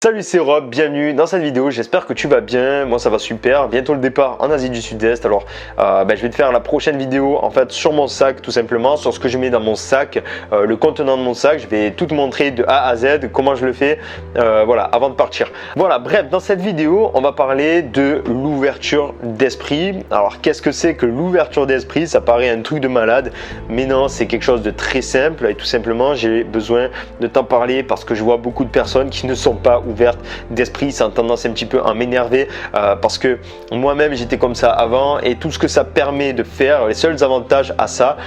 Salut, c'est Rob, bienvenue dans cette vidéo, j'espère que tu vas bien, moi ça va super, bientôt le départ en Asie du Sud-Est, alors je vais te faire la prochaine vidéo en fait sur mon sac tout simplement, sur ce que je mets dans mon sac, le contenant de mon sac, je vais tout te montrer de A à Z, comment je le fais, voilà, avant de partir. Voilà, bref, dans cette vidéo, on va parler de l'ouverture d'esprit. Alors qu'est-ce que c'est que l'ouverture d'esprit? Ça paraît un truc de malade, mais non, c'est quelque chose de très simple et tout simplement, j'ai besoin de t'en parler parce que je vois beaucoup de personnes qui ne sont pas ouvertes d'esprit. Ça a tendance un petit peu à m'énerver parce que moi-même j'étais comme ça avant et tout ce que ça permet de faire, les seuls avantages à ça,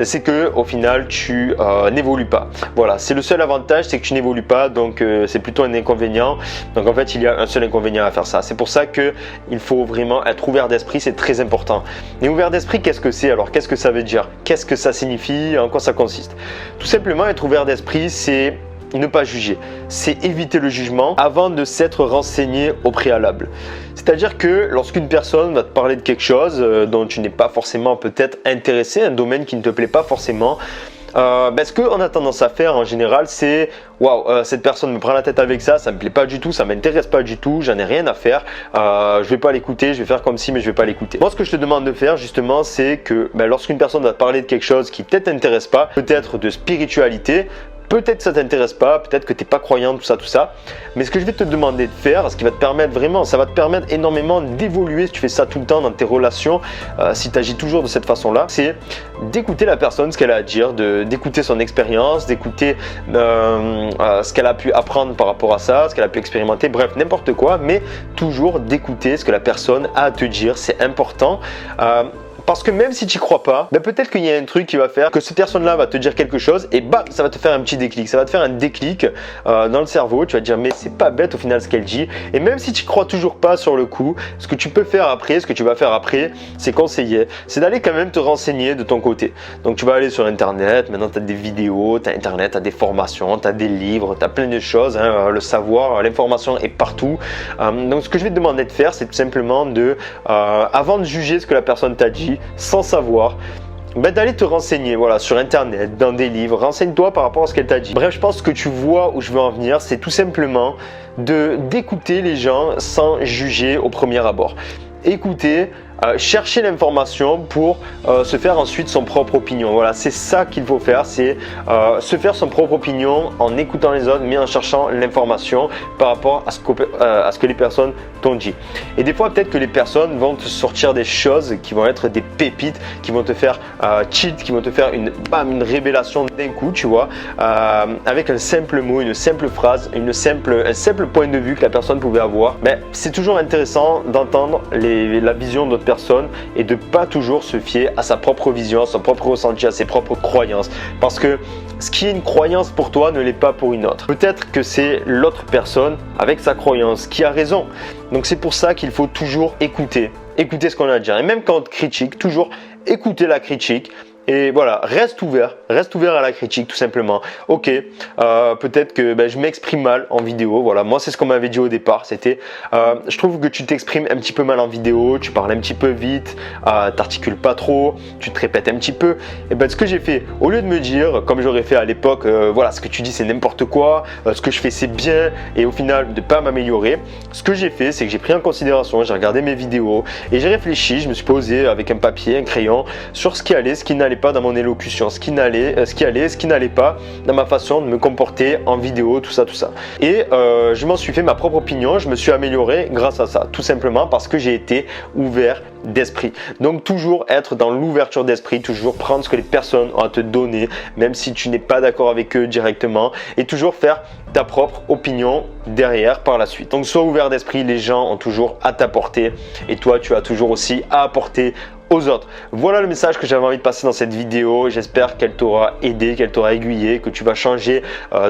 c'est que au final tu n'évolues pas. Voilà, c'est le seul avantage, c'est que tu n'évolues pas, donc c'est plutôt un inconvénient. Donc en fait il y a un seul inconvénient à faire ça. C'est pour ça que il faut vraiment être ouvert d'esprit, c'est très important. Et ouvert d'esprit, qu'est-ce que c'est? Alors qu'est-ce que ça veut dire? Qu'est-ce que ça signifie? En quoi ça consiste? Tout simplement, être ouvert d'esprit, c'est ne pas juger, c'est éviter le jugement avant de s'être renseigné au préalable. C'est-à-dire que lorsqu'une personne va te parler de quelque chose dont tu n'es pas forcément peut-être intéressé, un domaine qui ne te plaît pas forcément, ce qu'on a tendance à faire en général, c'est waouh, cette personne me prend la tête avec ça, ça me plaît pas du tout, ça m'intéresse pas du tout, j'en ai rien à faire, je vais pas l'écouter, je vais faire comme si, mais je vais pas l'écouter. Moi, ce que je te demande de faire justement, c'est que lorsqu'une personne va te parler de quelque chose qui peut-être t'intéresse pas, peut-être de spiritualité, peut-être que ça t'intéresse pas, peut-être que tu n'es pas croyant, tout ça. Mais ce que je vais te demander de faire, ce qui va te permettre vraiment, ça va te permettre énormément d'évoluer si tu fais ça tout le temps dans tes relations, si tu agis toujours de cette façon-là, c'est d'écouter la personne, ce qu'elle a à dire, d'écouter son expérience, d'écouter ce qu'elle a pu apprendre par rapport à ça, ce qu'elle a pu expérimenter, bref, n'importe quoi, mais toujours d'écouter ce que la personne a à te dire, c'est important. Parce que même si tu n'y crois pas, peut-être qu'il y a un truc qui va faire que cette personne-là va te dire quelque chose et bam, ça va te faire un petit déclic. Ça va te faire un déclic dans le cerveau. Tu vas te dire mais c'est pas bête au final ce qu'elle dit. Et même si tu ne crois toujours pas sur le coup, ce que tu peux faire après, ce que tu vas faire après, c'est conseiller. C'est d'aller quand même te renseigner de ton côté. Donc tu vas aller sur Internet. Maintenant tu as des vidéos, tu as Internet, tu as des formations, tu as des livres, tu as plein de choses. Le savoir, l'information est partout. Donc ce que je vais te demander de faire, c'est tout simplement avant de juger ce que la personne t'a dit, sans savoir, d'aller te renseigner sur Internet, dans des livres, renseigne-toi par rapport à ce qu'elle t'a dit. Bref, je pense que tu vois où je veux en venir, c'est tout simplement d'écouter les gens sans juger au premier abord. Écouter, chercher l'information pour se faire ensuite son propre opinion. Voilà, c'est ça qu'il faut faire, c'est se faire son propre opinion en écoutant les autres, mais en cherchant l'information par rapport à ce que les personnes t'ont dit. Et des fois, peut-être que les personnes vont te sortir des choses qui vont être des pépites, qui vont te faire cheat, qui vont te faire une révélation d'un coup, tu vois, avec un simple mot, une simple phrase, un simple point de vue que la personne pouvait avoir. Mais c'est toujours intéressant d'entendre la vision d'autres personnes et de pas toujours se fier à sa propre vision, à son propre ressenti, à ses propres croyances, parce que ce qui est une croyance pour toi ne l'est pas pour une autre. Peut-être que c'est l'autre personne avec sa croyance qui a raison. Donc c'est pour ça qu'il faut toujours écouter ce qu'on a à dire. Et même quand on te critique, toujours écouter la critique. Et voilà, reste ouvert à la critique tout simplement. Ok, peut-être que je m'exprime mal en vidéo. Voilà, moi c'est ce qu'on m'avait dit au départ. C'était, je trouve que tu t'exprimes un petit peu mal en vidéo, tu parles un petit peu vite, t'articules pas trop, tu te répètes un petit peu. Et ce que j'ai fait, au lieu de me dire, comme j'aurais fait à l'époque, voilà, ce que tu dis c'est n'importe quoi, ce que je fais c'est bien, et au final de pas m'améliorer, ce que j'ai fait, c'est que j'ai pris en considération, j'ai regardé mes vidéos et j'ai réfléchi, je me suis posé avec un papier, un crayon, sur ce qui allait, ce qui n'allait pas dans mon élocution, ce qui allait, ce qui n'allait pas dans ma façon de me comporter en vidéo, tout ça. Et je m'en suis fait ma propre opinion, je me suis amélioré grâce à ça, tout simplement parce que j'ai été ouvert d'esprit. Donc toujours être dans l'ouverture d'esprit, toujours prendre ce que les personnes ont à te donner, même si tu n'es pas d'accord avec eux directement, et toujours faire ta propre opinion derrière par la suite. Donc sois ouvert d'esprit, les gens ont toujours à t'apporter et toi tu as toujours aussi à apporter aux autres. Voilà le message que j'avais envie de passer dans cette vidéo. J'espère qu'elle t'aura aidé, qu'elle t'aura aiguillé, que tu vas changer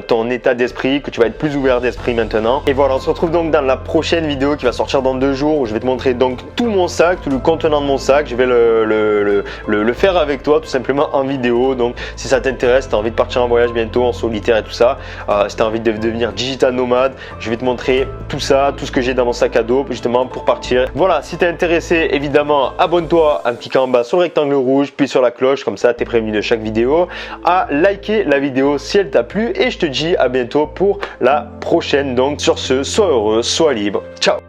ton état d'esprit, que tu vas être plus ouvert d'esprit maintenant. Et voilà, on se retrouve donc dans la prochaine vidéo qui va sortir dans 2 jours où je vais te montrer donc tout mon sac, tout le contenant de mon sac. Je vais le faire avec toi tout simplement en vidéo. Donc si ça t'intéresse, si tu as envie de partir en voyage bientôt en solitaire et tout ça, si tu as envie de devenir digital nomade, je vais te montrer tout ça, tout ce que j'ai dans mon sac à dos justement pour partir. Voilà, si tu es intéressé, évidemment, abonne-toi un petit cas en bas sur le rectangle rouge, puis sur la cloche, comme ça tu es prévenu de chaque vidéo, à liker la vidéo si elle t'a plu et je te dis à bientôt pour la prochaine. Donc sur ce, sois heureux, sois libre, ciao.